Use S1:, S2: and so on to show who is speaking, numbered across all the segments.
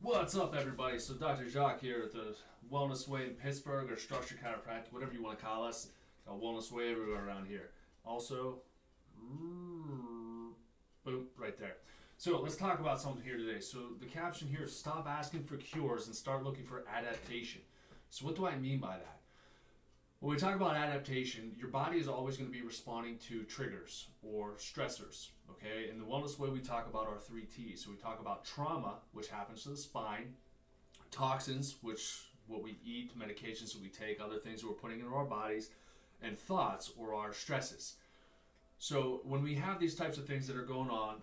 S1: What's up, everybody? So Dr. Jacques here at the Wellness Way in Pittsburgh, or Structured Chiropractic, whatever you want to call us. Got Wellness Way everywhere around here. Also, boom, right there. So let's talk about something here today. So the caption here is stop asking for cures and start looking for adaptation. So what do I mean by that? When we talk about adaptation, your body is always going to be responding to triggers or stressors, okay? In the Wellness Way, we talk about our 3Ts. So we talk about trauma, which happens to the spine, toxins, which what we eat, medications that we take, other things that we're putting into our bodies, and thoughts, or our stresses. So when we have these types of things that are going on,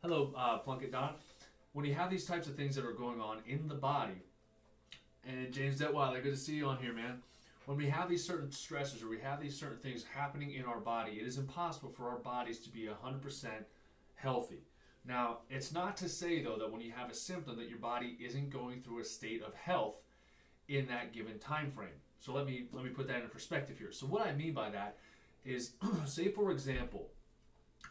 S1: hello, Plunkett Don. When you have these types of things that are going on in the body, and James Detweiler, good to see you on here, man. When we have these certain stressors or we have these certain things happening in our body, it is impossible for our bodies to be 100% healthy. Now, it's not to say, though, that when you have a symptom that your body isn't going through a state of health in that given time frame. So let me put that in perspective here. So what I mean by that is, say, for example,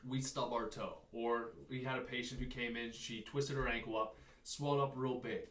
S1: we stub our toe, or we had a patient who came in, she twisted her ankle up, swelled up real big.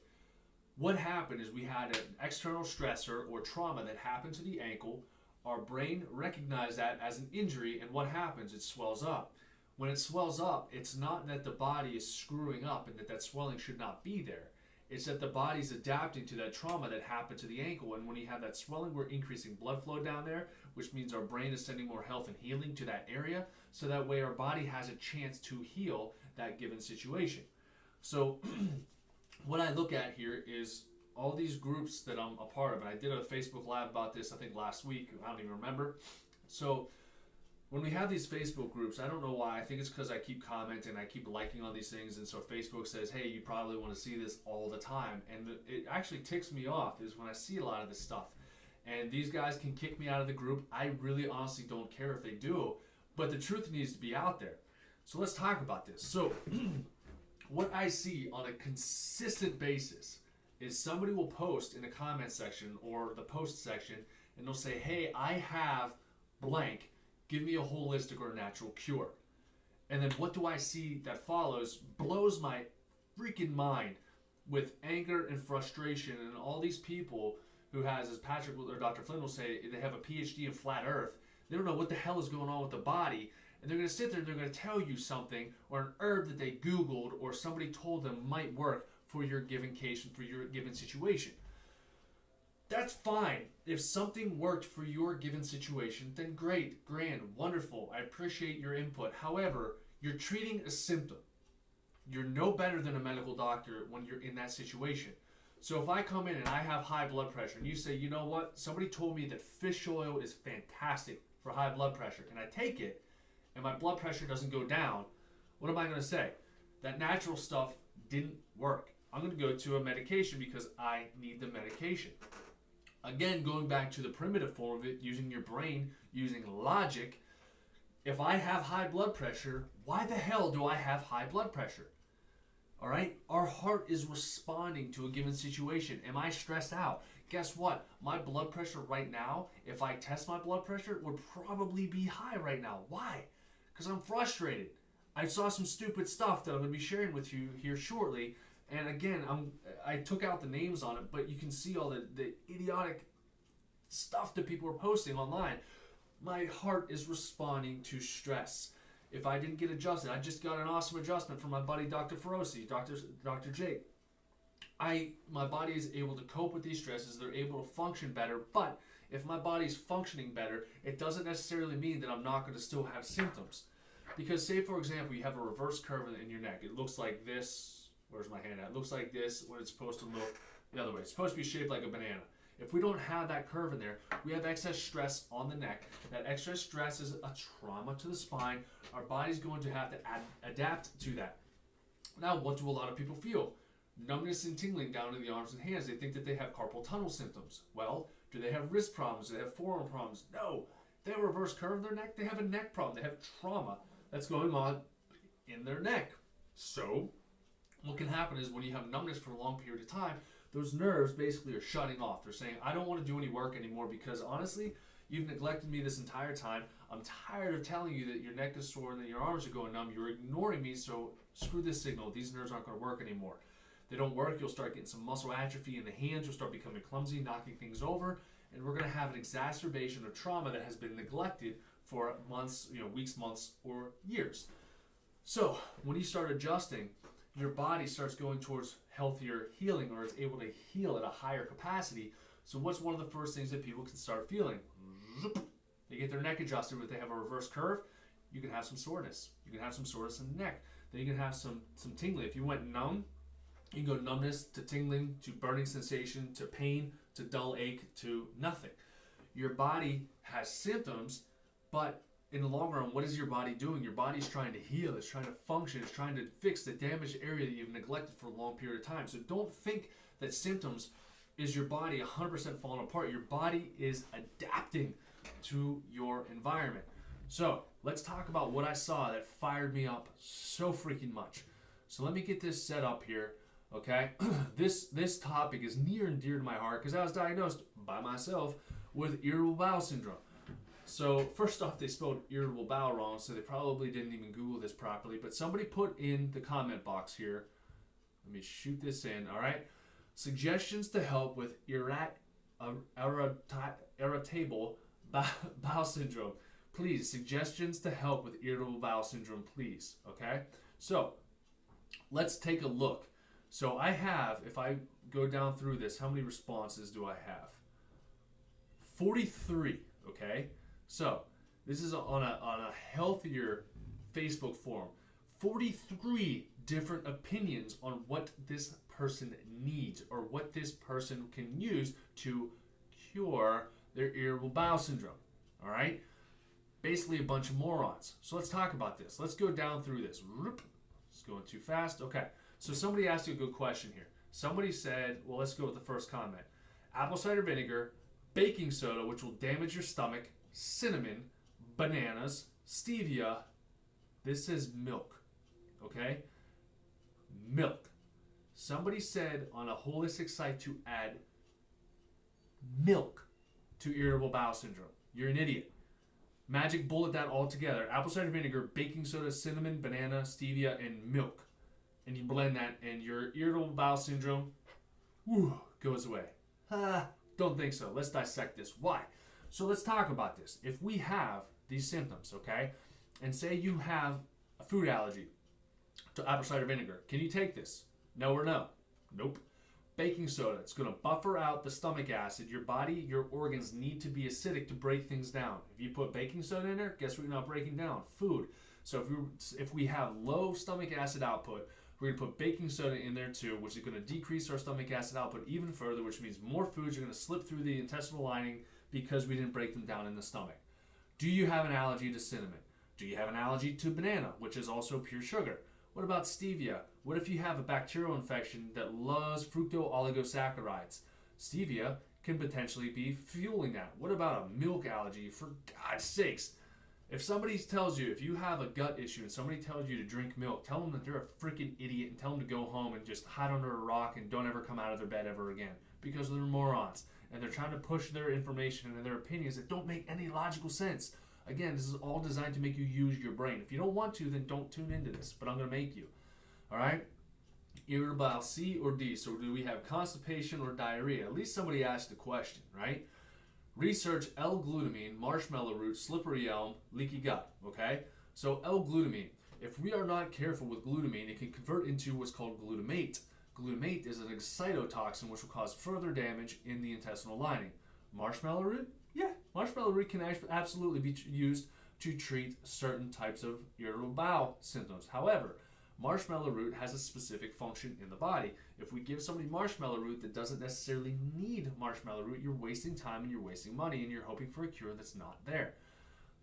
S1: What happened is we had an external stressor or trauma that happened to the ankle. Our brain recognized that as an injury, and what happens? It swells up. When it swells up, it's not that the body is screwing up and that swelling should not be there. It's that the body's adapting to that trauma that happened to the ankle, and when you have that swelling, we're increasing blood flow down there, which means our brain is sending more health and healing to that area, so that way our body has a chance to heal that given situation. So what I look at here is all these groups that I'm a part of, and I did a Facebook Live about this, I think last week, I don't even remember. So when we have these Facebook groups, I don't know why, I think it's because I keep commenting, I keep liking on these things, and so Facebook says, hey, you probably want to see this all the time, and it actually ticks me off is when I see a lot of this stuff. And these guys can kick me out of the group. I really honestly don't care if they do, but the truth needs to be out there. So let's talk about this. So what I see on a consistent basis is somebody will post in the comment section or the post section, and they'll say, hey, I have blank, give me a holistic or a natural cure. And then what do I see that follows blows my freaking mind with anger and frustration, and all these people who has, as Patrick or Dr. Flynn will say, they have a PhD in flat earth. They don't know what the hell is going on with the body, and they're going to sit there and they're going to tell you something, or an herb that they Googled or somebody told them might work for your given case and for your given situation. That's fine. If something worked for your given situation, then great, grand, wonderful. I appreciate your input. However, you're treating a symptom. You're no better than a medical doctor when you're in that situation. So if I come in and I have high blood pressure and you say, you know what, somebody told me that fish oil is fantastic for high blood pressure, and I take it and my blood pressure doesn't go down, what am I going to say? That natural stuff didn't work. I'm going to go to a medication because I need the medication. Again, going back to the primitive form of it, using your brain, using logic, if I have high blood pressure, why the hell do I have high blood pressure? All right? Our heart is responding to a given situation. Am I stressed out? Guess what? My blood pressure right now, if I test my blood pressure, would probably be high right now. Why? Because I'm frustrated. I saw some stupid stuff that I'm going to be sharing with you here shortly. And again, I took out the names on it, but you can see all the idiotic stuff that people are posting online. My heart is responding to stress. If I didn't get adjusted, I just got an awesome adjustment from my buddy Dr. Feroci, Dr. Jake. My body is able to cope with these stresses. They're able to function better, but if my body's functioning better, it doesn't necessarily mean that I'm not going to still have symptoms. Because say, for example, you have a reverse curve in your neck. It looks like this. Where's my hand at? It looks like this when it's supposed to look the other way. It's supposed to be shaped like a banana. If we don't have that curve in there, we have excess stress on the neck. That excess stress is a trauma to the spine. Our body's going to have to adapt to that. Now, what do a lot of people feel? Numbness and tingling down in the arms and hands. They think that they have carpal tunnel symptoms. Well, do they have wrist problems? Do they have forearm problems? No. They have a reverse curve in their neck. They have a neck problem. They have trauma that's going on in their neck. So what can happen is when you have numbness for a long period of time, those nerves basically are shutting off. They're saying, I don't want to do any work anymore because honestly, you've neglected me this entire time. I'm tired of telling you that your neck is sore and that your arms are going numb. You're ignoring me, so screw this signal. These nerves aren't going to work anymore. they don't work, you'll start getting some muscle atrophy in the hands, you'll start becoming clumsy, knocking things over, and we're going to have an exacerbation of trauma that has been neglected for months, weeks, months, or years. So when you start adjusting, your body starts going towards healthier healing, or it's able to heal at a higher capacity. So what's one of the first things that people can start feeling? They get their neck adjusted. If they have a reverse curve, you can have some soreness. You can have some soreness in the neck. Then you can have some tingling. If you went numb, you can go numbness to tingling to burning sensation to pain to dull ache to nothing. Your body has symptoms, but in the long run, what is your body doing? Your body's trying to heal. It's trying to function. It's trying to fix the damaged area that you've neglected for a long period of time. So don't think that symptoms is your body 100% falling apart. Your body is adapting to your environment. So let's talk about what I saw that fired me up so freaking much. So let me get this set up here, okay? This topic is near and dear to my heart because I was diagnosed by myself with irritable bowel syndrome. So first off, they spelled irritable bowel wrong, so they probably didn't even Google this properly. But somebody put in the comment box here, let me shoot this in, all right? Suggestions to help with irritable bowel syndrome. Please, suggestions to help with irritable bowel syndrome, please, okay? So let's take a look. So I have, if I go down through this, how many responses do I have? 43, okay? So this is on a healthier Facebook forum. 43 different opinions on what this person needs or what this person can use to cure their irritable bowel syndrome. All right? Basically a bunch of morons. So let's talk about this. Let's go down through this. It's going too fast. Okay. So somebody asked you a good question here. Somebody said, well, let's go with the first comment. Apple cider vinegar, baking soda, which will damage your stomach, cinnamon, bananas, stevia. This is milk. Okay? Milk. Somebody said on a holistic site to add milk to irritable bowel syndrome. You're an idiot. Magic bullet that all together. Apple cider vinegar, baking soda, cinnamon, banana, stevia, and milk. And you blend that and your irritable bowel syndrome goes away. Don't think so. Let's dissect this. Why? So let's talk about this. If we have these symptoms, okay, and say you have a food allergy to apple cider vinegar, can you take this? No or no? Nope. Baking soda, it's going to buffer out the stomach acid. Your body, your organs need to be acidic to break things down. If you put baking soda in there, guess what you're not breaking down? Food. So if we have low stomach acid output, we're going to put baking soda in there too, which is going to decrease our stomach acid output even further, which means more foods are going to slip through the intestinal lining because we didn't break them down in the stomach. Do you have an allergy to cinnamon? Do you have an allergy to banana, which is also pure sugar? What about stevia? What if you have a bacterial infection that loves fructooligosaccharides? Stevia can potentially be fueling that. What about a milk allergy? For God's sakes. If somebody tells you, if you have a gut issue and somebody tells you to drink milk, tell them that they're a freaking idiot and tell them to go home and just hide under a rock and don't ever come out of their bed ever again. Because they're morons. And they're trying to push their information and their opinions that don't make any logical sense. Again, this is all designed to make you use your brain. If you don't want to, then don't tune into this. But I'm going to make you. All right? Irritable bowel, C or D. So do we have constipation or diarrhea? At least somebody asked the question, right? Research L-glutamine, marshmallow root, slippery elm, leaky gut. Okay? So L-glutamine. If we are not careful with glutamine, it can convert into what's called glutamate. Glutamate is an excitotoxin which will cause further damage in the intestinal lining. Marshmallow root? Yeah, marshmallow root can absolutely be used to treat certain types of irritable bowel symptoms. However, marshmallow root has a specific function in the body. If we give somebody marshmallow root that doesn't necessarily need marshmallow root, you're wasting time and you're wasting money and you're hoping for a cure that's not there.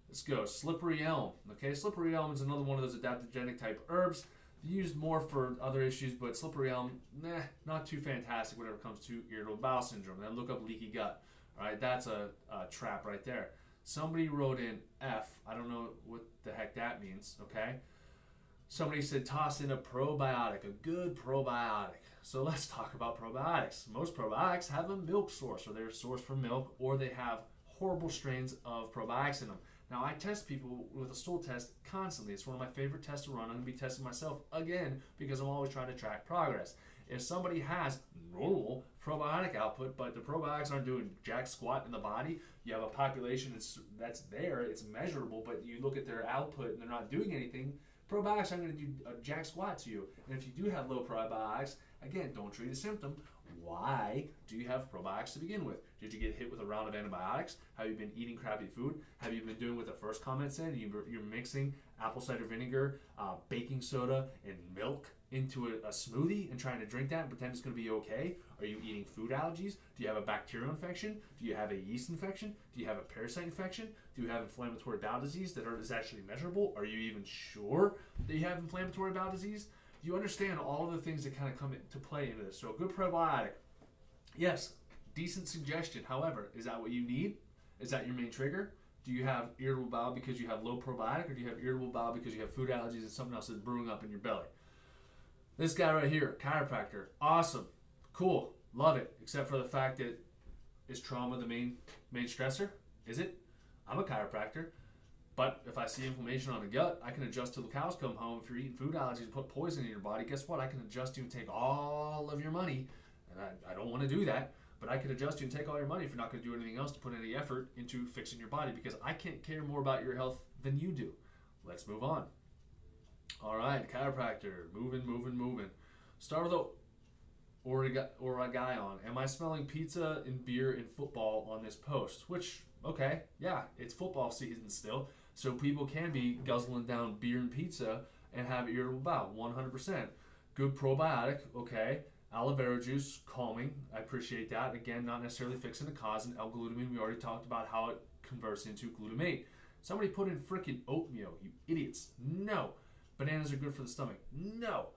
S1: Let's go. Slippery elm. Okay, slippery elm is another one of those adaptogenic type herbs. Used more for other issues, but slippery elm, not too fantastic whenever it comes to irritable bowel syndrome. Then look up leaky gut. All right, that's a trap right there. Somebody wrote in F. I don't know what the heck that means, okay? Somebody said toss in a probiotic, a good probiotic. So let's talk about probiotics. Most probiotics have a milk source, or they're a source from milk, or they have horrible strains of probiotics in them. Now, I test people with a stool test constantly. It's one of my favorite tests to run. I'm going to be testing myself again because I'm always trying to track progress. If somebody has normal probiotic output, but the probiotics aren't doing jack squat in the body, you have a population that's there, it's measurable, but you look at their output and they're not doing anything, probiotics aren't going to do a jack squat to you. And if you do have low probiotics, again, don't treat a symptom. Why do you have probiotics to begin with? Did you get hit with a round of antibiotics? Have you been eating crappy food? Have you been doing what the first comment said? You're mixing apple cider vinegar, baking soda, and milk into a smoothie and trying to drink that and pretend it's going to be okay? Are you eating food allergies? Do you have a bacterial infection? Do you have a yeast infection? Do you have a parasite infection? Do you have inflammatory bowel disease that is actually measurable? Are you even sure that you have inflammatory bowel disease? You understand all of the things that kind of come into play into this. So a good probiotic, yes, decent suggestion. However, is that what you need? Is that your main trigger? Do you have irritable bowel because you have low probiotic, or do you have irritable bowel because you have food allergies and something else that's brewing up in your belly? This guy right here, chiropractor, awesome, cool, love it, except for the fact that is trauma the main stressor? Is it? I'm a chiropractor. But if I see inflammation on the gut, I can adjust till the cows come home. If you're eating food allergies and put poison in your body, guess what? I can adjust you and take all of your money. And I don't want to do that, but I can adjust you and take all your money if you're not going to do anything else to put any effort into fixing your body, because I can't care more about your health than you do. Let's move on. All right, chiropractor, moving. Start with Oregon. Am I smelling pizza and beer and football on this post? Which, okay, yeah, it's football season still. So people can be guzzling down beer and pizza and have irritable bowel, 100%. Good probiotic, okay. Aloe vera juice, calming. I appreciate that. Again, not necessarily fixing the cause. And L-glutamine, we already talked about how it converts into glutamate. Somebody put in freaking oatmeal, you idiots. No. Bananas are good for the stomach. No.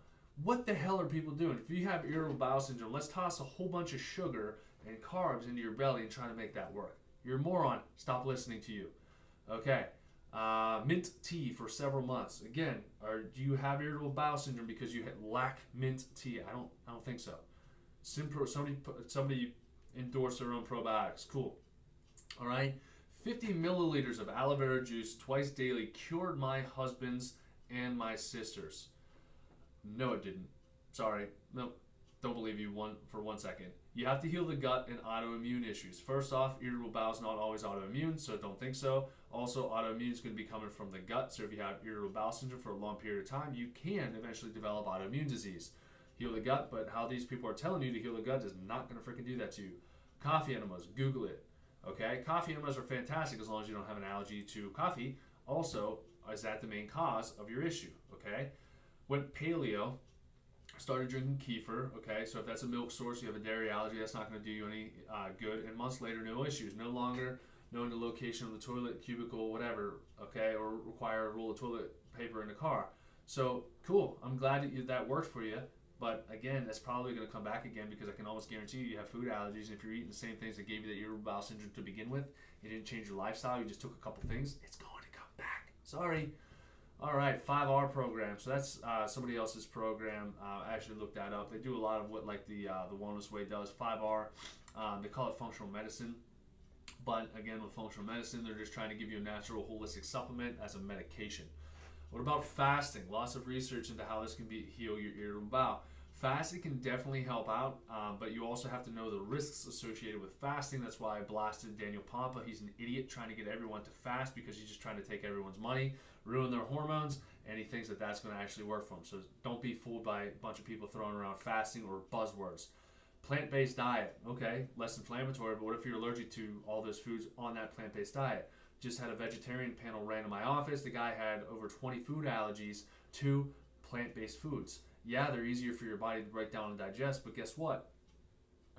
S1: What the hell are people doing? If you have irritable bowel syndrome, let's toss a whole bunch of sugar and carbs into your belly and try to make that work. You're a moron. Stop listening to you. Okay. Mint tea for several months. Again, do you have irritable bowel syndrome because you lack mint tea? I don't think so. Somebody endorsed their own probiotics. Cool. All right. 50 milliliters of aloe vera juice twice daily cured my husband's and my sister's. No, it didn't. Sorry. No, don't believe you for 1 second. You have to heal the gut and autoimmune issues. First off, irritable bowel is not always autoimmune, so don't think so. Also, autoimmune is going to be coming from the gut, so if you have irritable bowel syndrome for a long period of time, you can eventually develop autoimmune disease. Heal the gut, but how these people are telling you to heal the gut is not going to freaking do that to you. Coffee enemas, Google it. Okay, coffee enemas are fantastic as long as you don't have an allergy to coffee. Also, is that the main cause of your issue? Okay, went paleo. Started drinking kefir, okay, so if that's a milk source, you have a dairy allergy, that's not going to do you any good, and months later, no issues, no longer knowing the location of the toilet, cubicle, whatever, okay, or require a roll of toilet paper in the car. So, cool, I'm glad that worked for you, but again, that's probably going to come back again because I can almost guarantee you have food allergies, and if you're eating the same things that gave you the irritable bowel syndrome to begin with, it didn't change your lifestyle, you just took a couple things, it's going to come back. Sorry. All right, 5R program. So that's somebody else's program. I actually looked that up. They do a lot of what like the Wellness Way does. 5R, they call it functional medicine. But again, with functional medicine, they're just trying to give you a natural holistic supplement as a medication. What about fasting? Lots of research into how this can heal your irritable bowel. Fasting can definitely help out, but you also have to know the risks associated with fasting. That's why I blasted Daniel Pompa. He's an idiot trying to get everyone to fast because he's just trying to take everyone's money, ruin their hormones, and he thinks that that's going to actually work for him. So don't be fooled by a bunch of people throwing around fasting or buzzwords. Plant-based diet, okay, less inflammatory, but what if you're allergic to all those foods on that plant-based diet? Just had a vegetarian panel ran in my office. The guy had over 20 food allergies to plant-based foods. Yeah, they're easier for your body to break down and digest, but guess what?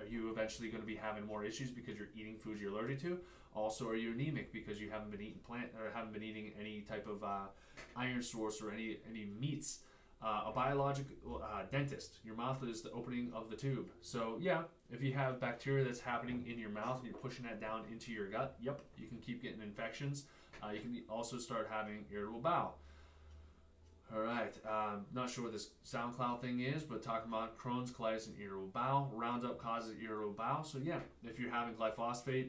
S1: Are you eventually going to be having more issues because you're eating foods you're allergic to? Also, are you anemic because you haven't been eating any type of iron source or any meats? A biological dentist. Your mouth is the opening of the tube. So yeah, if you have bacteria that's happening in your mouth and you're pushing that down into your gut, yep, you can keep getting infections. You can also start having irritable bowel. All right, not sure what this SoundCloud thing is, but talking about Crohn's, colitis, and irritable bowel. Roundup causes irritable bowel. So yeah, if you're having glyphosate,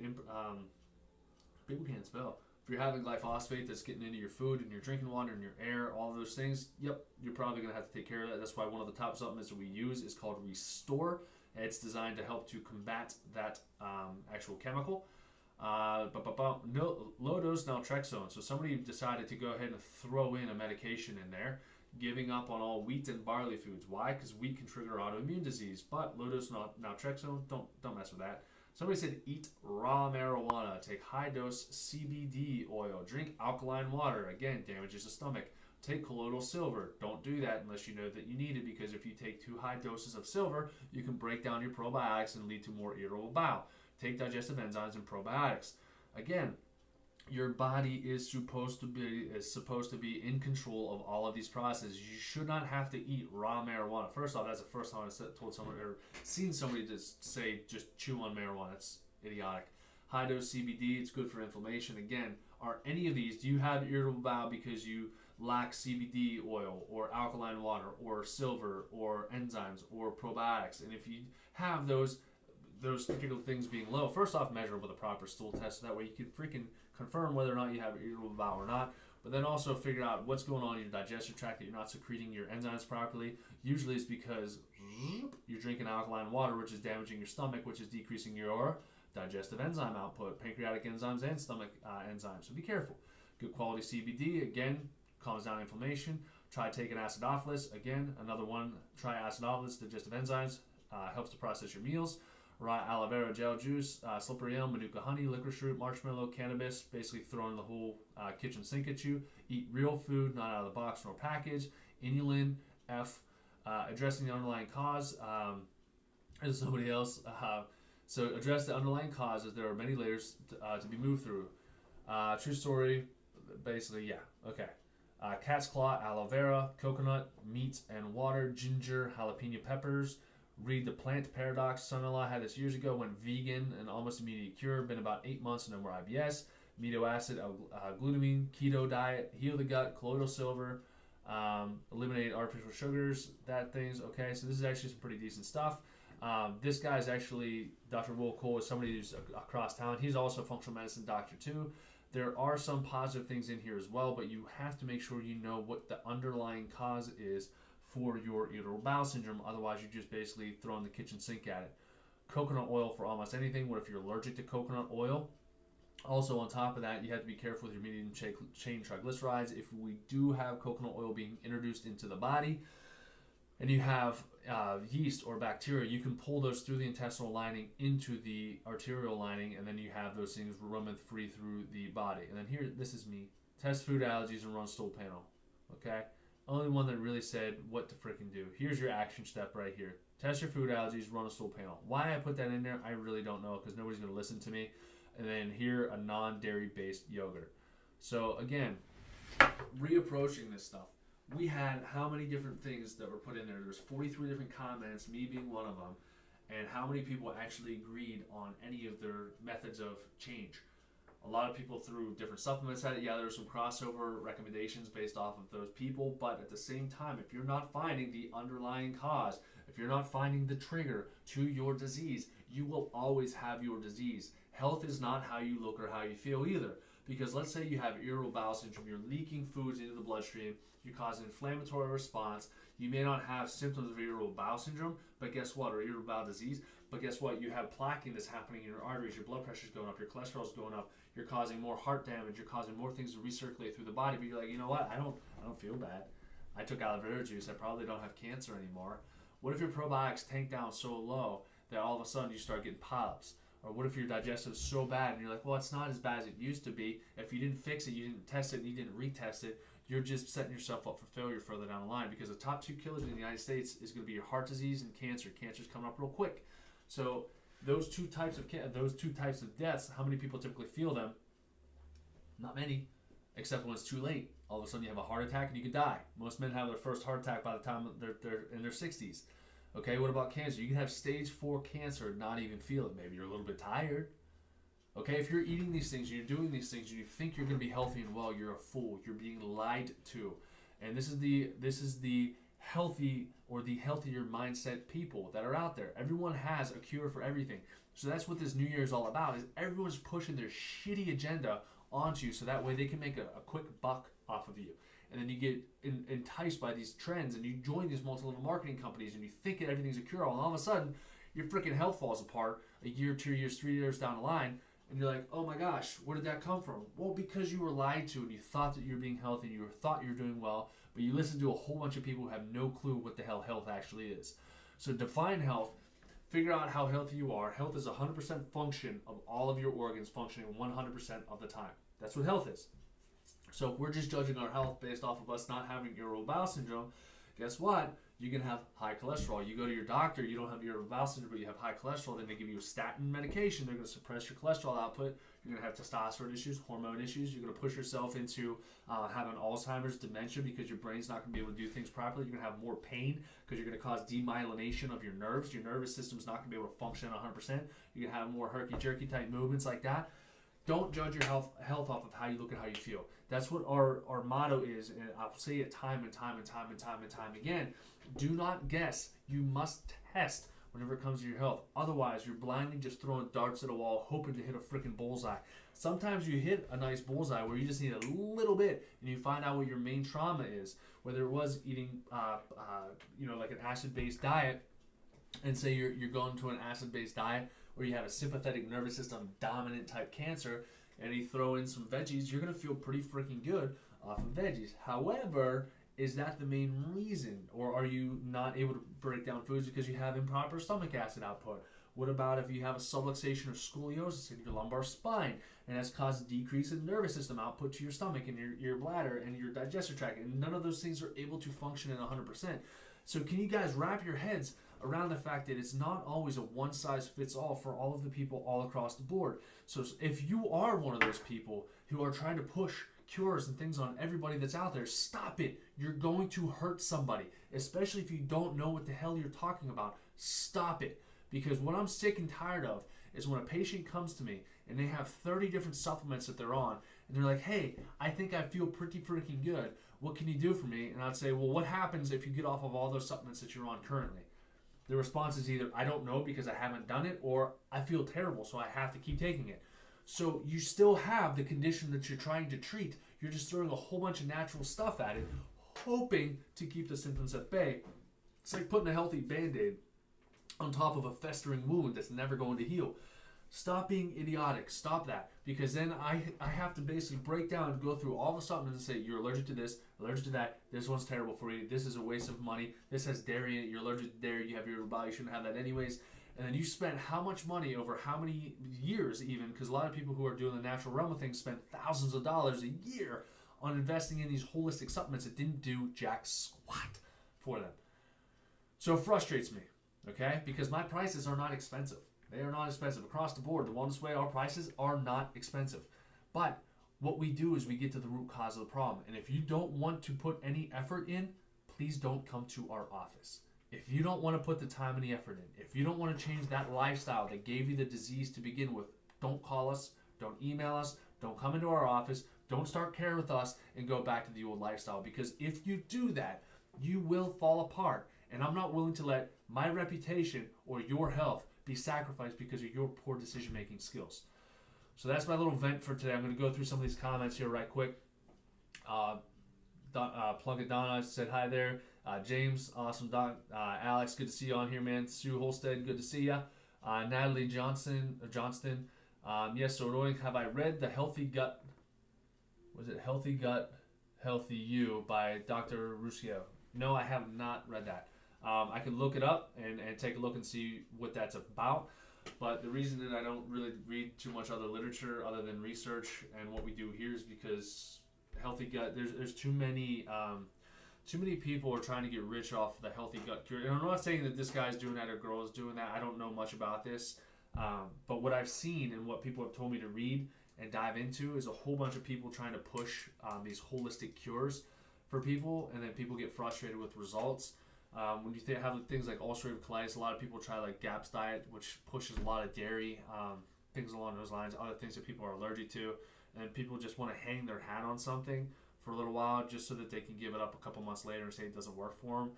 S1: people can't spell. If you're having glyphosate that's getting into your food and your drinking water and your air, all those things, yep, you're probably going to have to take care of that. That's why one of the top supplements that we use is called Restore. It's designed to help to combat that actual chemical. No, low dose naltrexone. So somebody decided to go ahead and throw in a medication in there, giving up on all wheat and barley foods. Why? Because wheat can trigger autoimmune disease. But low dose naltrexone, don't mess with that. Somebody said eat raw marijuana, take high dose CBD oil, drink alkaline water. Again, damages the stomach. Take colloidal silver. Don't do that unless you know that you need it, because if you take too high doses of silver, you can break down your probiotics and lead to more irritable bowel. Take digestive enzymes and probiotics. Again, your body is supposed to be in control of all of these processes. You should not have to eat raw marijuana. First off, that's the first time I told someone or seen somebody just say just chew on marijuana. It's idiotic. High dose CBD, it's good for inflammation. Again, are any of these? Do you have irritable bowel because you lack CBD oil or alkaline water or silver or enzymes or probiotics? And if you have those particular things being low, first off, measure them with a proper stool test, so that way you can freaking confirm whether or not you have irritable bowel or not. But then also figure out what's going on in your digestive tract, that you're not secreting your enzymes properly. Usually it's because you're drinking alkaline water, which is damaging your stomach, which is decreasing your digestive enzyme output, pancreatic enzymes and stomach enzymes. So be careful. Good quality CBD, again, calms down inflammation. Try taking acidophilus. Again, another one. Try acidophilus, digestive enzymes, helps to process your meals. Raw aloe vera gel juice, slippery elm, manuka honey, licorice root, marshmallow, cannabis, basically throwing the whole kitchen sink at you. Eat real food, not out of the box nor package. Inulin, F, addressing the underlying cause. There's somebody else. So address the underlying cause, as there are many layers to be moved through. True story, basically, yeah, okay. Cat's claw, aloe vera, coconut, meat and water, ginger, jalapeno peppers. Read The Plant Paradox. Son-in-law had this years ago, went vegan and almost immediate cure. Been about 8 months, no more IBS. Amino acid, glutamine, keto diet, heal the gut, colloidal silver, eliminate artificial sugars, that things. Okay, so this is actually some pretty decent stuff. This guy is actually, Dr. Will Cole is somebody who's across town. He's also a functional medicine doctor too. There are some positive things in here as well, but you have to make sure you know what the underlying cause is for your irritable bowel syndrome. Otherwise, you're just basically throwing the kitchen sink at it. Coconut oil for almost anything. What if you're allergic to coconut oil? Also, on top of that, you have to be careful with your medium chain triglycerides. If we do have coconut oil being introduced into the body, and you have yeast or bacteria, you can pull those through the intestinal lining into the arterial lining, and then you have those things roaming free through the body. And then here, this is me. Test food allergies and run stool panel. Okay? Only one that really said what to freaking do. Here's your action step right here. Test your food allergies, run a stool panel. Why I put that in there, I really don't know, because nobody's going to listen to me. And then here, a non-dairy based yogurt. So again, reapproaching this stuff. We had how many different things that were put in there? There's 43 different comments, me being one of them. And how many people actually agreed on any of their methods of change? A lot of people threw different supplements at it. Yeah, there were some crossover recommendations based off of those people, but at the same time, if you're not finding the underlying cause, if you're not finding the trigger to your disease, you will always have your disease. Health is not how you look or how you feel either. Because let's say you have irritable bowel syndrome, you're leaking foods into the bloodstream, you cause an inflammatory response. You may not have symptoms of irritable bowel syndrome, but guess what? Or irritable bowel disease. But guess what? You have plaquing that's happening in your arteries, your blood pressure's going up, your cholesterol's going up, you're causing more heart damage, you're causing more things to recirculate through the body. But you're like, you know what? I don't feel bad. I took aloe vera juice. I probably don't have cancer anymore. What if your probiotics tank down so low that all of a sudden you start getting polyps? Or what if your digestive is so bad and you're like, well, it's not as bad as it used to be. If you didn't fix it, you didn't test it, and you didn't retest it, you're just setting yourself up for failure further down the line, because the top 2 killers in the United States is going to be your heart disease and cancer. Cancer's coming up real quick. So those two types of deaths, how many people typically feel them? Not many, except when it's too late. All of a sudden you have a heart attack and you could die. Most men have their first heart attack by the time they're in their 60s. Okay, what about cancer? You can have stage 4 cancer and not even feel it. Maybe you're a little bit tired. Okay, if you're eating these things, you're doing these things, and you think you're going to be healthy and well, you're a fool. You're being lied to. And this is the healthy or the healthier mindset people that are out there. Everyone has a cure for everything. So that's what this New Year is all about, is everyone's pushing their shitty agenda onto you so that way they can make a quick buck off of you. And then you get enticed by these trends and you join these multi-level marketing companies and you think everything's a cure-all, and all of a sudden your freaking health falls apart a year, 2 years, 3 years down the line, and you're like, oh my gosh, where did that come from? Well, because you were lied to and you thought that you were being healthy, you thought you were doing well, but you listened to a whole bunch of people who have no clue what the hell health actually is. So define health, figure out how healthy you are. Health is 100% function of all of your organs functioning 100% of the time. That's what health is. So if we're just judging our health based off of us not having irritable bowel syndrome, guess what? You can have high cholesterol. You go to your doctor, you don't have irritable bowel syndrome, but you have high cholesterol, then they give you a statin medication. They're going to suppress your cholesterol output. You're going to have testosterone issues, hormone issues. You're going to push yourself into having Alzheimer's, dementia, because your brain's not going to be able to do things properly. You're going to have more pain because you're going to cause demyelination of your nerves. Your nervous system's not going to be able to function 100%. You're going to have more herky-jerky type movements like that. Don't judge your health off of how you look and how you feel. That's what our motto is, and I'll say it time and time again. Do not guess. You must test whenever it comes to your health. Otherwise, you're blindly just throwing darts at a wall, hoping to hit a freaking bullseye. Sometimes you hit a nice bullseye where you just need a little bit, and you find out what your main trauma is. Whether it was eating, like an acid-based diet, and say you're going to an acid-based diet, or you have a sympathetic nervous system dominant type cancer, and you throw in some veggies, you're going to feel pretty freaking good off of veggies. However, is that the main reason? Or are you not able to break down foods because you have improper stomach acid output? What about if you have a subluxation or scoliosis in your lumbar spine, and that's caused a decrease in nervous system output to your stomach and your bladder and your digestive tract, and none of those things are able to function at 100%. So can you guys wrap your heads around the fact that it's not always a one-size-fits-all for all of the people all across the board? So if you are one of those people who are trying to push cures and things on everybody that's out there, stop it. You're going to hurt somebody, especially if you don't know what the hell you're talking about. Stop it. Because what I'm sick and tired of is when a patient comes to me and they have 30 different supplements that they're on, and they're like, hey, I think I feel pretty freaking good. What can you do for me? And I'd say, well, what happens if you get off of all those supplements that you're on currently? The response is either, I don't know because I haven't done it, or I feel terrible, so I have to keep taking it. So you still have the condition that you're trying to treat. You're just throwing a whole bunch of natural stuff at it, hoping to keep the symptoms at bay. It's like putting a healthy Band-Aid on top of a festering wound that's never going to heal. Stop being idiotic. Stop that. Because then I have to basically break down and go through all the supplements and say, you're allergic to this, allergic to that, this one's terrible for you, this is a waste of money, this has dairy in it, you're allergic to dairy, you have your body, you shouldn't have that anyways. And then you spend how much money over how many years even, because a lot of people who are doing the natural realm of things spend thousands of dollars a year on investing in these holistic supplements that didn't do jack squat for them. So it frustrates me, okay? Because my prices are not expensive. They are not expensive. Across the board, the Wellness Way, our prices are not expensive. But what we do is we get to the root cause of the problem. And if you don't want to put any effort in, please don't come to our office. If you don't want to put the time and the effort in, if you don't want to change that lifestyle that gave you the disease to begin with, don't call us, don't email us, don't come into our office, don't start care with us and go back to the old lifestyle. Because if you do that, you will fall apart. And I'm not willing to let my reputation or your health be sacrificed because of your poor decision-making skills. So that's my little vent for today. I'm going to go through some of these comments here right quick. Plug It Donna said hi there. James, awesome. Alex, good to see you on here, man. Sue Holstead, good to see you. Natalie Johnston. Yes, so Roy, have I read The Healthy Gut? Was it Healthy Gut, Healthy You by Dr. Ruscio? No, I have not read that. I can look it up and take a look and see what that's about. But the reason that I don't really read too much other literature other than research and what we do here is because healthy gut, there's too many people are trying to get rich off the healthy gut cure. And I'm not saying that this guy's doing that or girl is doing that. I don't know much about this. But what I've seen and what people have told me to read and dive into is a whole bunch of people trying to push these holistic cures for people, and then people get frustrated with results. When you have things like ulcerative colitis, a lot of people try like GAPS diet, which pushes a lot of dairy, things along those lines, other things that people are allergic to, and people just want to hang their hat on something for a little while just so that they can give it up a couple months later and say it doesn't work for them.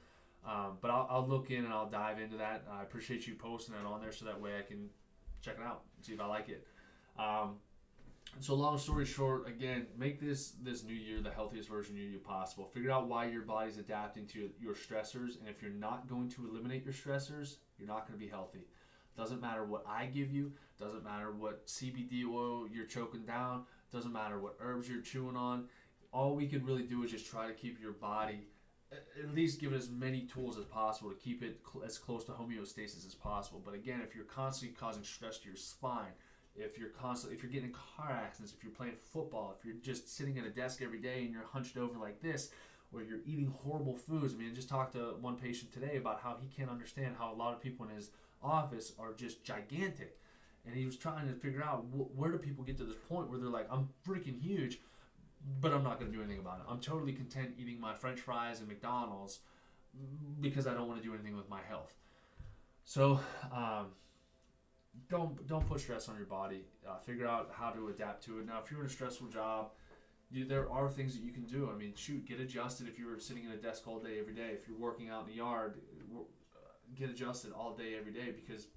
S1: But I'll look in and I'll dive into that. I appreciate you posting that on there so that way I can check it out and see if I like it. So long story short, again, make this new year the healthiest version of you possible. Figure out why your body's adapting to your stressors, and if you're not going to eliminate your stressors, you're not going to be healthy. Doesn't matter what I give you, doesn't matter what CBD oil you're choking down, doesn't matter what herbs you're chewing on. All we can really do is just try to keep your body, at least give it as many tools as possible to keep it as close to homeostasis as possible. But again, if you're constantly causing stress to your spine, if you're getting in car accidents, if you're playing football, if you're just sitting at a desk every day and you're hunched over like this, or you're eating horrible foods. I mean, I just talked to one patient today about how he can't understand how a lot of people in his office are just gigantic. And he was trying to figure out where do people get to this point where they're like, I'm freaking huge, but I'm not going to do anything about it. I'm totally content eating my French fries and McDonald's because I don't want to do anything with my health. So, don't put stress on your body. Figure out how to adapt to it. Now, if you're in a stressful job, there are things that you can do. I mean, shoot, get adjusted if you're sitting at a desk all day, every day. If you're working out in the yard, get adjusted all day, every day, because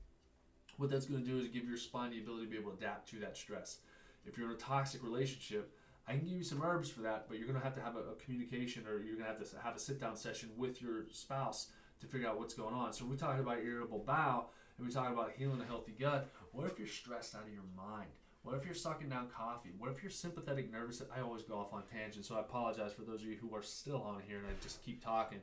S1: what that's going to do is give your spine the ability to be able to adapt to that stress. If you're in a toxic relationship, I can give you some herbs for that, but you're going to have a communication, or you're going to have a sit-down session with your spouse to figure out what's going on. So we talked about irritable bowel, and we talk about healing a healthy gut. What if you're stressed out of your mind? What if you're sucking down coffee? What if you're sympathetic nervous? I always go off on tangents, so I apologize for those of you who are still on here and I just keep talking.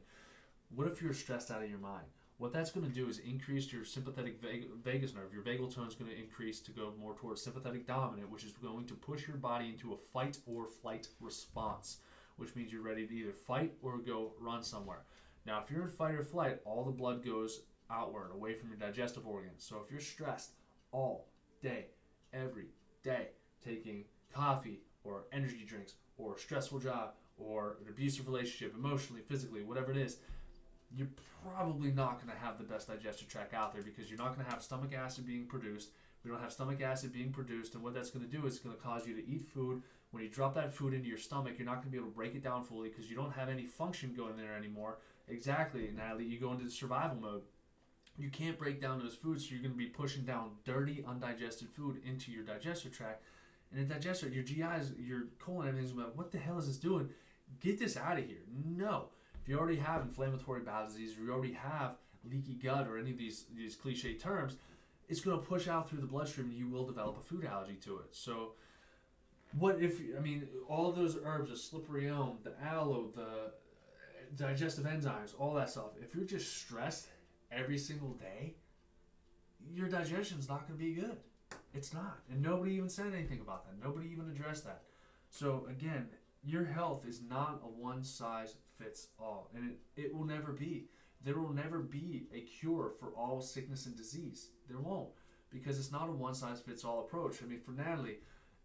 S1: What if you're stressed out of your mind? What that's going to do is increase your sympathetic vagus nerve. Your vagal tone is going to increase to go more towards sympathetic dominant, which is going to push your body into a fight or flight response, which means you're ready to either fight or go run somewhere. Now, if you're in fight or flight, all the blood goes outward, away from your digestive organs. So if you're stressed all day, every day, taking coffee or energy drinks or a stressful job or an abusive relationship, emotionally, physically, whatever it is, you're probably not going to have the best digestive tract out there, because you're not going to have stomach acid being produced. We don't have stomach acid being produced, and what that's going to do is it's going to cause you to eat food. When you drop that food into your stomach, you're not going to be able to break it down fully because you don't have any function going there anymore. Exactly, Natalie, you go into the survival mode. You can't break down those foods, so you're going to be pushing down dirty, undigested food into your digestive tract. And the digester, your GIs, your colon, everything's like, what the hell is this doing? Get this out of here. No. If you already have inflammatory bowel disease, or you already have leaky gut, or any of these cliche terms, it's going to push out through the bloodstream, and you will develop a food allergy to it. So what if, I mean, all of those herbs, the slippery elm, the aloe, the digestive enzymes, all that stuff, if you're just stressed every single day, your digestion's not going to be good. It's not. And nobody even said anything about that. Nobody even addressed that. So again, your health is not a one size fits all, and it will never be. There will never be a cure for all sickness and disease. There won't, because it's not a one size fits all approach. I mean, for Natalie,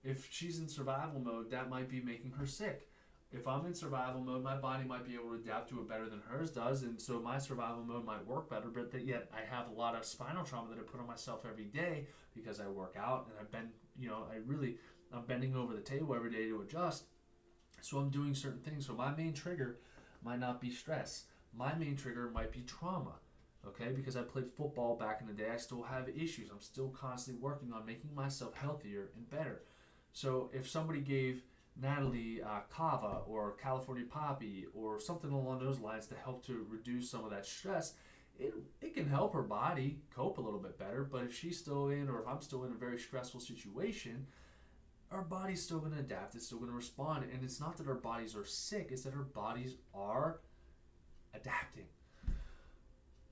S1: if she's in survival mode, that might be making her sick. If I'm in survival mode, my body might be able to adapt to it better than hers does, and so my survival mode might work better, but yet I have a lot of spinal trauma that I put on myself every day because I work out, and I've been, I'm bending over the table every day to adjust, so I'm doing certain things. So my main trigger might not be stress. My main trigger might be trauma, okay? Because I played football back in the day, I still have issues. I'm still constantly working on making myself healthier and better. So if somebody gave Natalie kava or California poppy or something along those lines to help to reduce some of that stress, it can help her body cope a little bit better. But if she's still in, or if I'm still in a very stressful situation, our body's still going to adapt. It's still going to respond. And it's not that our bodies are sick, it's that our bodies are adapting.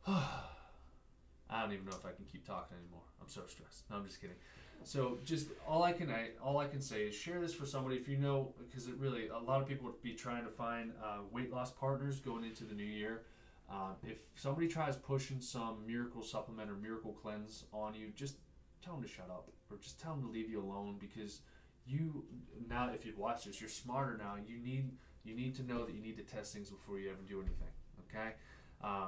S1: I don't even know if I can keep talking anymore. I'm so stressed. No, I'm just kidding. So just all I can say is share this for somebody, if you know, because it really, a lot of people would be trying to find weight loss partners going into the new year. If somebody tries pushing some miracle supplement or miracle cleanse on you, just tell them to shut up, or just tell them to leave you alone, because you, now if you've watched this, you're smarter now. You need to know that you need to test things before you ever do anything, okay?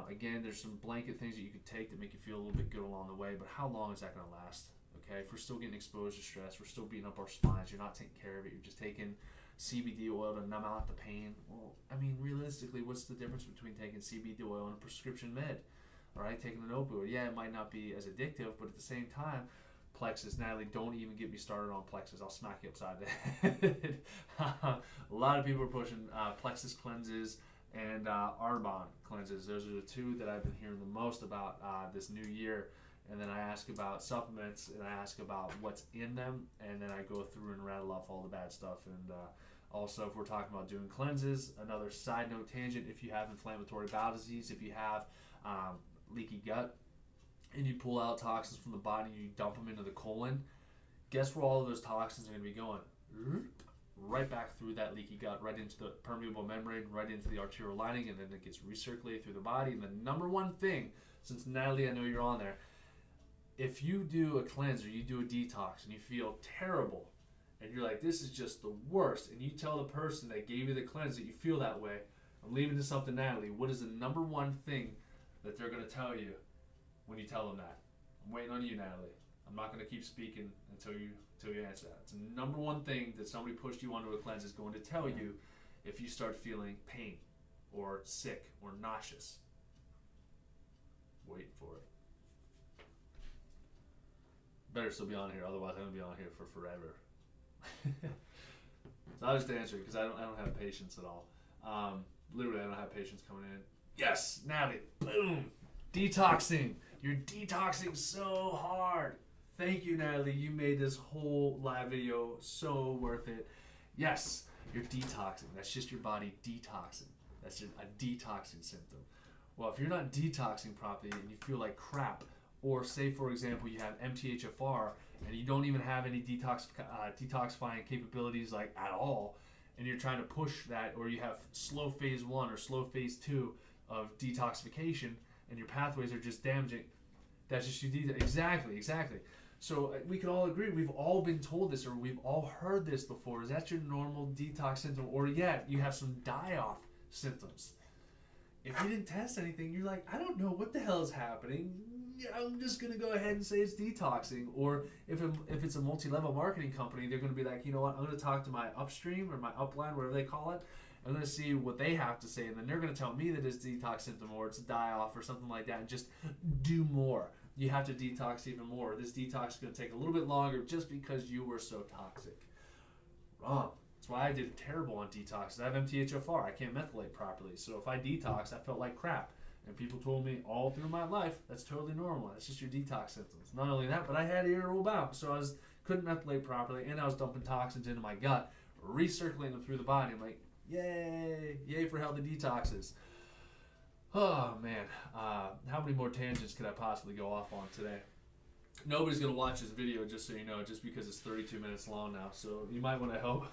S1: Again, there's some blanket things that you can take that make you feel a little bit good along the way, but how long is that going to last? Okay, if we're still getting exposed to stress, we're still beating up our spines, you're not taking care of it, you're just taking CBD oil to numb out the pain. Well, I mean, realistically, what's the difference between taking CBD oil and a prescription med? All right, taking an opioid, yeah, it might not be as addictive, but at the same time, plexus. Natalie, don't even get me started on plexus. I'll smack you upside the head. A lot of people are pushing plexus cleanses and Arbonne cleanses. Those are the two that I've been hearing the most about this new year. And then I ask about supplements, and I ask about what's in them, and then I go through and rattle off all the bad stuff. And also, if we're talking about doing cleanses, another side note tangent, if you have inflammatory bowel disease, if you have leaky gut, and you pull out toxins from the body and you dump them into the colon, guess where all of those toxins are going to be going? Right back through that leaky gut, right into the permeable membrane, right into the arterial lining, and then it gets recirculated through the body. And the number one thing, since Natalie, I know you're on there, if you do a cleanse or you do a detox and you feel terrible and you're like, this is just the worst, and you tell the person that gave you the cleanse that you feel that way, I'm leaving this up to Natalie, what is the number one thing that they're going to tell you when you tell them that? I'm waiting on you, Natalie. I'm not going to keep speaking until you answer that. It's the number one thing that somebody pushed you onto a cleanse is going to tell you if you start feeling pain or sick or nauseous. Wait for it. Better still be on here, otherwise I'm gonna be on here for forever. So I'll just answer it because I don't have patience at all. Literally, I don't have patience coming in. Yes, Natalie, boom, detoxing. You're detoxing so hard. Thank you, Natalie. You made this whole live video so worth it. Yes, you're detoxing. That's just your body detoxing. That's just a detoxing symptom. Well, if you're not detoxing properly and you feel like crap, or say, for example, you have MTHFR and you don't even have any detoxifying capabilities like at all, and you're trying to push that, or you have slow phase 1 or slow phase 2 of detoxification and your pathways are just damaging, that's just your Exactly. So we can all agree, we've all been told this, or we've all heard this before. Is that your normal detox symptom? Or yet you have some die-off symptoms. If you didn't test anything, you're like, I don't know what the hell is happening. I'm just going to go ahead and say it's detoxing. Or if it's a multi-level marketing company, they're going to be like, you know what, I'm going to talk to my upstream or my upline, whatever they call it. I'm going to see what they have to say, and then they're going to tell me that it's a detox symptom or it's a die-off or something like that, and just do more. You have to detox even more. This detox is going to take a little bit longer just because you were so toxic. Wrong. That's why I did terrible on detox. I have MTHFR. I can't methylate properly. So if I detox, I felt like crap. And people told me all through my life, that's totally normal. That's just your detox symptoms. Not only that, but I had irritable bowel. So I couldn't methylate properly, and I was dumping toxins into my gut, recirculating them through the body. I'm like, yay. Yay for healthy detoxes. Oh, man. How many more tangents could I possibly go off on today? Nobody's going to watch this video, just so you know, just because it's 32 minutes long now. So you might want to help.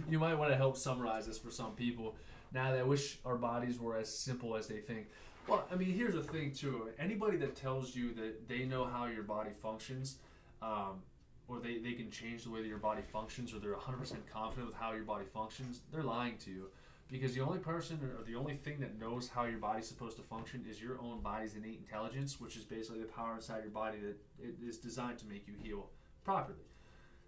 S1: You might want to help summarize this for some people. Now, I wish our bodies were as simple as they think. Well, I mean, here's the thing, too. Anybody that tells you that they know how your body functions, or they can change the way that your body functions, or they're 100% confident with how your body functions, they're lying to you. Because the only person or the only thing that knows how your body's supposed to function is your own body's innate intelligence, which is basically the power inside your body that it is designed to make you heal properly.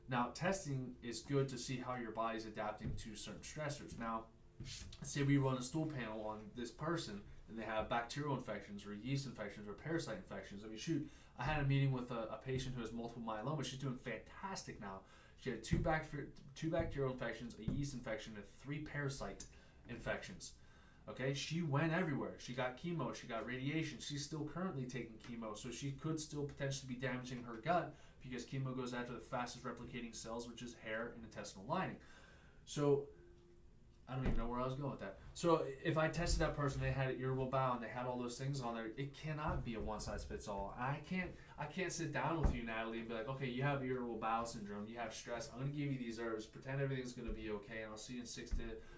S1: Now, testing is good to see how your body's adapting to certain stressors. Now, say we run a stool panel on this person and they have bacterial infections or yeast infections or parasite infections. I mean, shoot, I had a meeting with a patient who has multiple myeloma. She's doing fantastic now. She had two bacterial infections, a yeast infection, and 3 parasite infections. Okay, she went everywhere. She got chemo, she got radiation. She's still currently taking chemo, so she could still potentially be damaging her gut because chemo goes after the fastest replicating cells, which is hair and intestinal lining. So I don't even know where I was going with that. So if I tested that person, they had an irritable bowel and they had all those things on there, it cannot be a one-size-fits-all. I can't sit down with you, Natalie, and be like, okay, you have irritable bowel syndrome, you have stress, I'm going to give you these herbs, pretend everything's going to be okay, and I'll see you in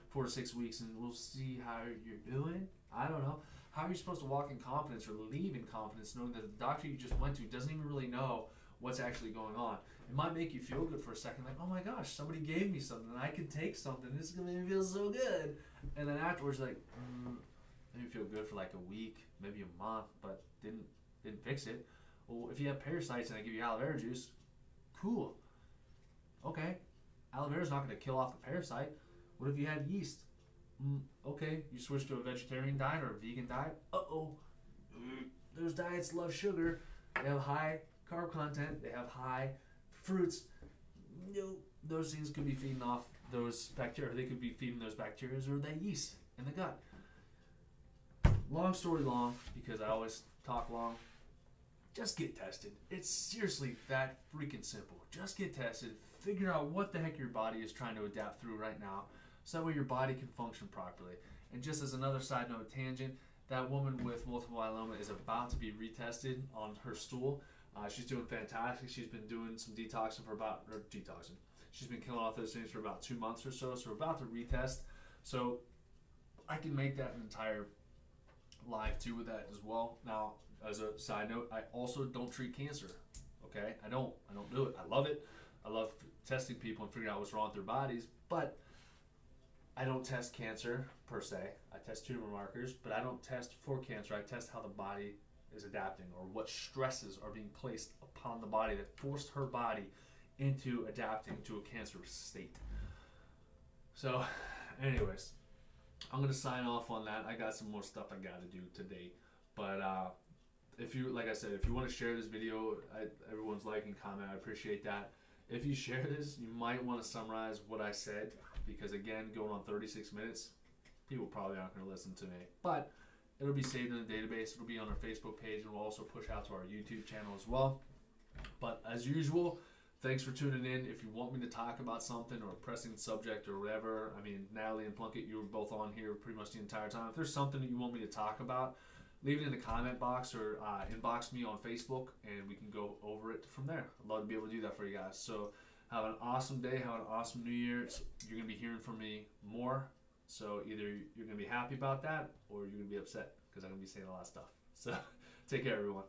S1: 4 to 6 weeks, and we'll see how you're doing. I don't know. How are you supposed to walk in confidence or leave in confidence knowing that the doctor you just went to doesn't even really know what's actually going on? It might make you feel good for a second, like, oh my gosh, somebody gave me something, I could take something, this is going to make me feel so good. And then afterwards, like, made me feel good for like a week, maybe a month, but didn't fix it. Well, if you have parasites and I give you aloe vera juice, cool. Okay, aloe vera is not going to kill off the parasite. What if you had yeast? Okay, you switch to a vegetarian diet or a vegan diet. Those diets love sugar. They have high carb content, they have high fruits. No, those things could be feeding off those bacteria. They could be feeding those bacteria or that yeast in the gut. Long story long, because I always talk long. Just get tested. It's seriously that freaking simple. Just get tested. Figure out what the heck your body is trying to adapt through right now, so that way your body can function properly. And just as another side note, tangent, that woman with multiple myeloma is about to be retested on her stool. She's doing fantastic. She's been doing some detoxing detoxing. She's been killing off those things for about 2 months or so. So we're about to retest. So I can make that an entire live too with that as well. Now, as a side note, I also don't treat cancer. Okay, I don't do it. I love it. I love testing people and figuring out what's wrong with their bodies, but I don't test cancer per se. I test tumor markers, but I don't test for cancer. I test how the body is adapting, or what stresses are being placed upon the body that forced her body into adapting to a cancerous state. So, anyways, I'm gonna sign off on that. I got some more stuff I gotta do today, but if you, like I said, if you want to share this video, everyone's liking, comment, I appreciate that. If you share this, you might want to summarize what I said, because again, going on 36 minutes, people probably aren't going to listen to me. But it'll be saved in the database. It'll be on our Facebook page, and we'll also push out to our YouTube channel as well. But as usual, thanks for tuning in. If you want me to talk about something or a pressing subject or whatever, I mean, Natalie and Plunkett, you were both on here pretty much the entire time. If there's something that you want me to talk about, leave it in the comment box or inbox me on Facebook, and we can go over it from there. I'd love to be able to do that for you guys. So have an awesome day. Have an awesome New Year. You're going to be hearing from me more. So either you're going to be happy about that, or you're going to be upset because I'm going to be saying a lot of stuff. So take care, everyone.